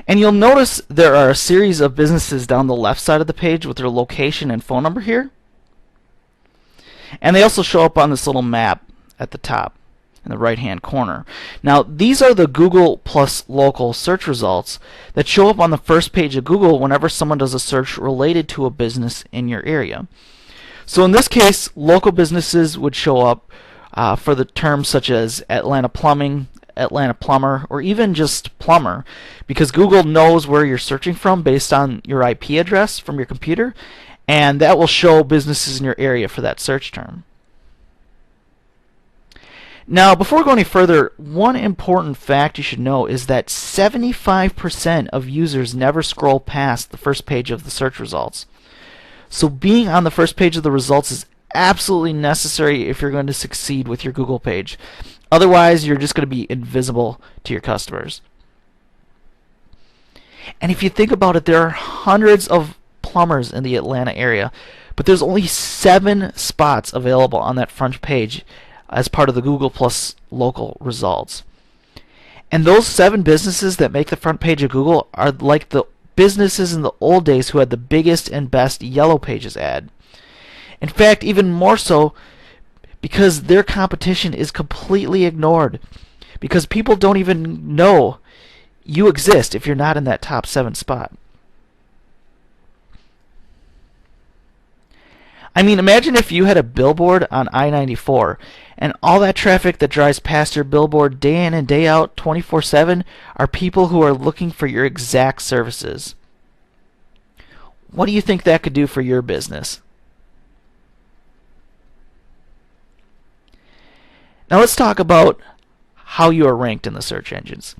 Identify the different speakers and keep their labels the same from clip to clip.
Speaker 1: And you'll notice there are a series of businesses down the left side of the page with their location and phone number here. And they also show up on this little map at the top in the right hand corner. Now these are the Google plus local search results that show up on the first page of Google whenever someone does a search related to a business in your area. So in this case, local businesses would show up for the terms such as Atlanta Plumbing, Atlanta Plumber, or even just plumber, because Google knows where you're searching from based on your IP address from your computer, and that will show businesses in your area for that search term. Now, before we go any further, one important fact you should know is that 75% of users never scroll past the first page of the search results. So being on the first page of the results is absolutely necessary if you're going to succeed with your Google page. Otherwise, you're just going to be invisible to your customers. And if you think about it, there are hundreds of plumbers in the Atlanta area, but there's only 7 spots available on that front page as part of the Google Plus local results. And those 7 businesses that make the front page of Google are like the businesses in the old days who had the biggest and best Yellow Pages ad. In fact, even more so because their competition is completely ignored, because people don't even know you exist if you're not in that top 7 spot. I mean, imagine if you had a billboard on I-94 and all that traffic that drives past your billboard day in and day out 24/7 are people who are looking for your exact services. What do you think that could do for your business? Now let's talk about how you are ranked in the search engines.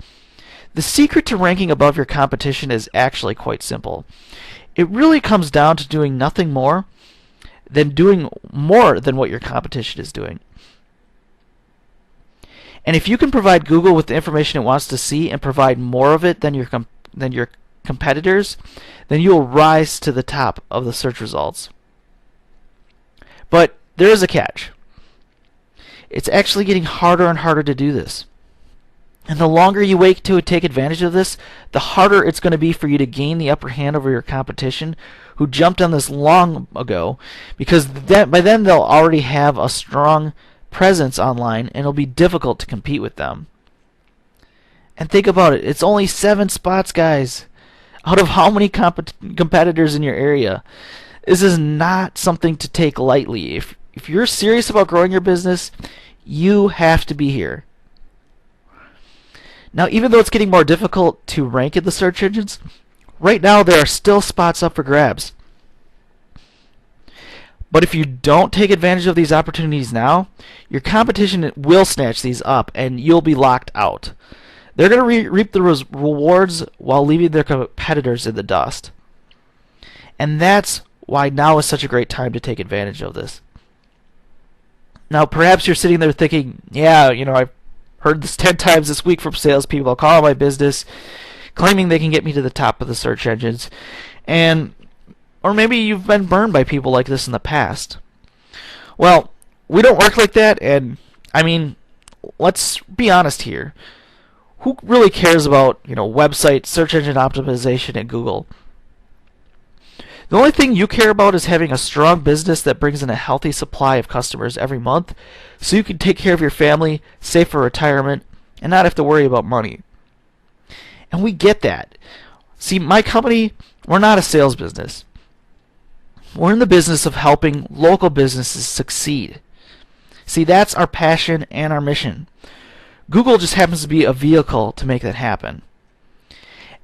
Speaker 1: The secret to ranking above your competition is actually quite simple. It really comes down to doing nothing more than doing more than what your competition is doing. And if you can provide Google with the information it wants to see and provide more of it than your competitors, then you will rise to the top of the search results. But there is a catch. It's actually getting harder and harder to do this. And the longer you wait to take advantage of this, the harder it's going to be for you to gain the upper hand over your competition who jumped on this long ago, because by then they'll already have a strong presence online and it'll be difficult to compete with them. And think about it, it's only 7 spots, guys, out of how many competitors in your area. This is not something to take lightly. If you're serious about growing your business, you have to be here. Now, even though it's getting more difficult to rank in the search engines, right now there are still spots up for grabs. But if you don't take advantage of these opportunities now, your competition will snatch these up and you'll be locked out. They're going to reap the rewards while leaving their competitors in the dust. And that's why now is such a great time to take advantage of this. Now, perhaps you're sitting there thinking, yeah, I've heard this 10 times this week from salespeople calling my business, claiming they can get me to the top of the search engines. Or maybe you've been burned by people like this in the past. Well, we don't work like that, and I mean, let's be honest here. Who really cares about, website, search engine optimization at Google? The only thing you care about is having a strong business that brings in a healthy supply of customers every month so you can take care of your family, save for retirement, and not have to worry about money. And we get that. See, my company, we're not a sales business. We're in the business of helping local businesses succeed. See, that's our passion and our mission. Google just happens to be a vehicle to make that happen.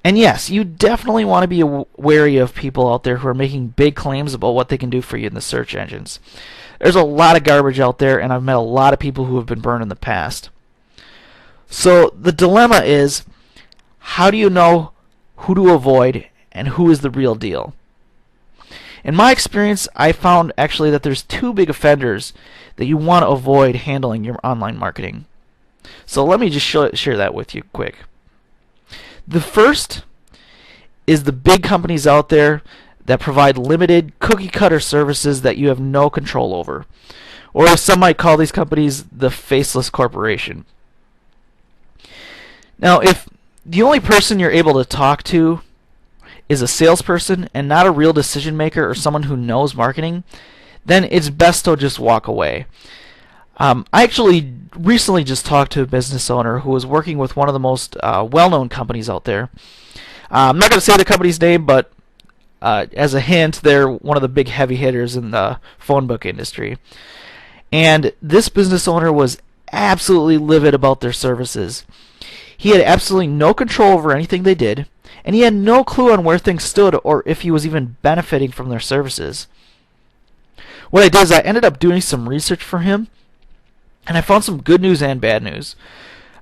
Speaker 1: And yes, you definitely want to be wary of people out there who are making big claims about what they can do for you in the search engines. There's a lot of garbage out there, and I've met a lot of people who have been burned in the past. So the dilemma is, how do you know who to avoid and who is the real deal? In my experience, I found actually that there's 2 big offenders that you want to avoid handling your online marketing. So let me just share that with you quick. The first is the big companies out there that provide limited cookie-cutter services that you have no control over. Or as some might call these companies, the faceless corporation. Now, if the only person you're able to talk to is a salesperson and not a real decision maker or someone who knows marketing, then it's best to just walk away. I actually recently just talked to a business owner who was working with one of the most well-known companies out there. I'm not going to say the company's name, but as a hint, they're one of the big heavy hitters in the phone book industry. And this business owner was absolutely livid about their services. He had absolutely no control over anything they did, and he had no clue on where things stood or if he was even benefiting from their services. What I did is I ended up doing some research for him, and I found some good news and bad news.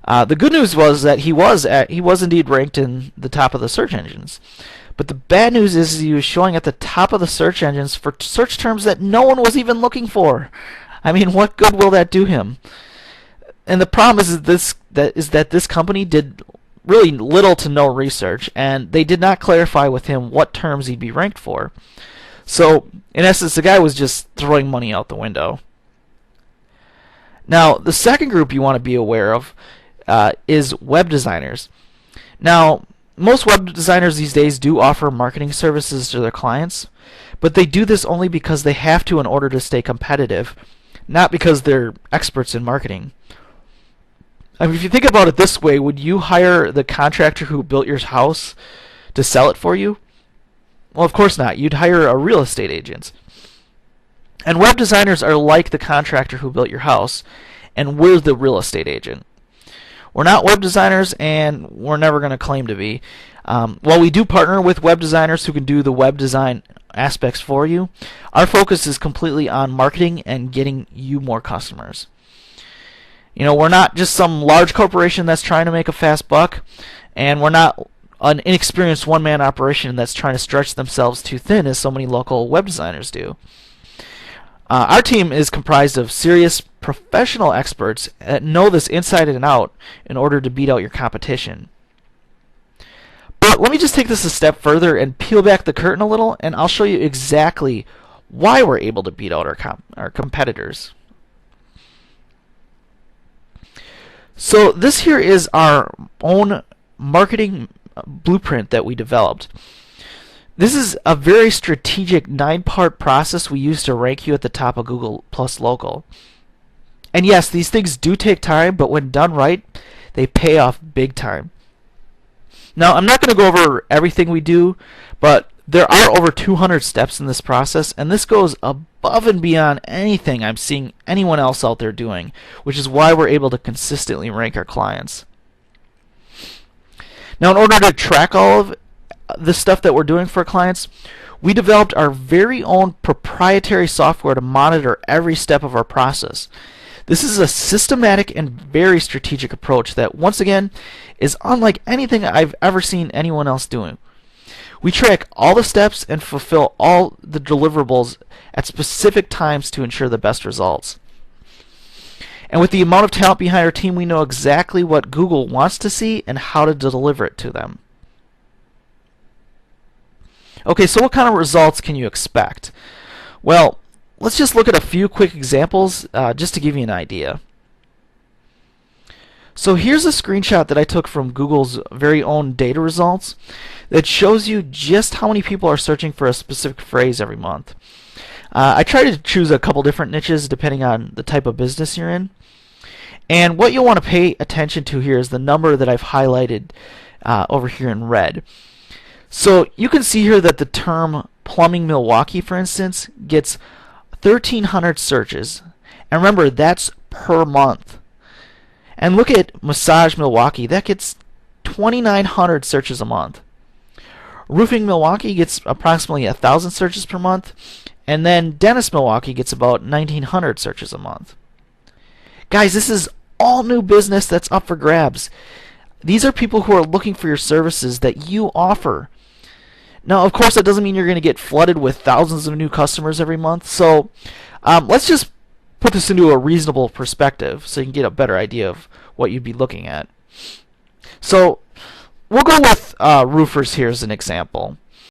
Speaker 1: The good news was that he was indeed ranked in the top of the search engines. But the bad news is he was showing at the top of the search engines for search terms that no one was even looking for. I mean, what good will that do him? And the problem is that this company did really little to no research, and they did not clarify with him what terms he'd be ranked for. So, in essence, the guy was just throwing money out the window. Now, the second group you want to be aware of is web designers. Now, most web designers these days do offer marketing services to their clients, but they do this only because they have to in order to stay competitive, not because they're experts in marketing. I mean, if you think about it this way, would you hire the contractor who built your house to sell it for you? Well, of course not. You'd hire a real estate agent. And web designers are like the contractor who built your house, and we're the real estate agent. We're not web designers, and we're never going to claim to be. While we do partner with web designers who can do the web design aspects for you, our focus is completely on marketing and getting you more customers. You know, we're not just some large corporation that's trying to make a fast buck, and we're not an inexperienced one-man operation that's trying to stretch themselves too thin as so many local web designers do. Our team is comprised of serious professional experts that know this inside and out in order to beat out your competition. But let me just take this a step further and peel back the curtain a little, and I'll show you exactly why we're able to beat out our competitors. So this here is our own marketing blueprint that we developed. This is a very strategic 9-part process we use to rank you at the top of Google Plus Local. And yes, these things do take time, but when done right, they pay off big time. Now, I'm not going to go over everything we do, but there are over 200 steps in this process, and this goes above and beyond anything I'm seeing anyone else out there doing, which is why we're able to consistently rank our clients. Now, in order to track all of the stuff that we're doing for our clients, we developed our very own proprietary software to monitor every step of our process. This is a systematic and very strategic approach that, once again, is unlike anything I've ever seen anyone else doing. We track all the steps and fulfill all the deliverables at specific times to ensure the best results. And with the amount of talent behind our team, we know exactly what Google wants to see and how to deliver it to them. Okay, so what kind of results can you expect? Well, let's just look at a few quick examples just to give you an idea. So here's a screenshot that I took from Google's very own data results that shows you just how many people are searching for a specific phrase every month. I tried to choose a couple different niches depending on the type of business you're in. And what you'll want to pay attention to here is the number that I've highlighted over here in red. So you can see here that the term plumbing Milwaukee, for instance, gets 1,300 searches. And remember, that's per month. And look at massage Milwaukee, that gets 2,900 searches a month. Roofing Milwaukee gets approximately 1,000 searches per month. And then dentist Milwaukee gets about 1,900 searches a month. Guys, this is all new business that's up for grabs. These are people who are looking for your services that you offer. Now, of course, that doesn't mean you're going to get flooded with thousands of new customers every month. So let's just put this into a reasonable perspective so you can get a better idea of what you'd be looking at. So we'll go with roofers here as an example.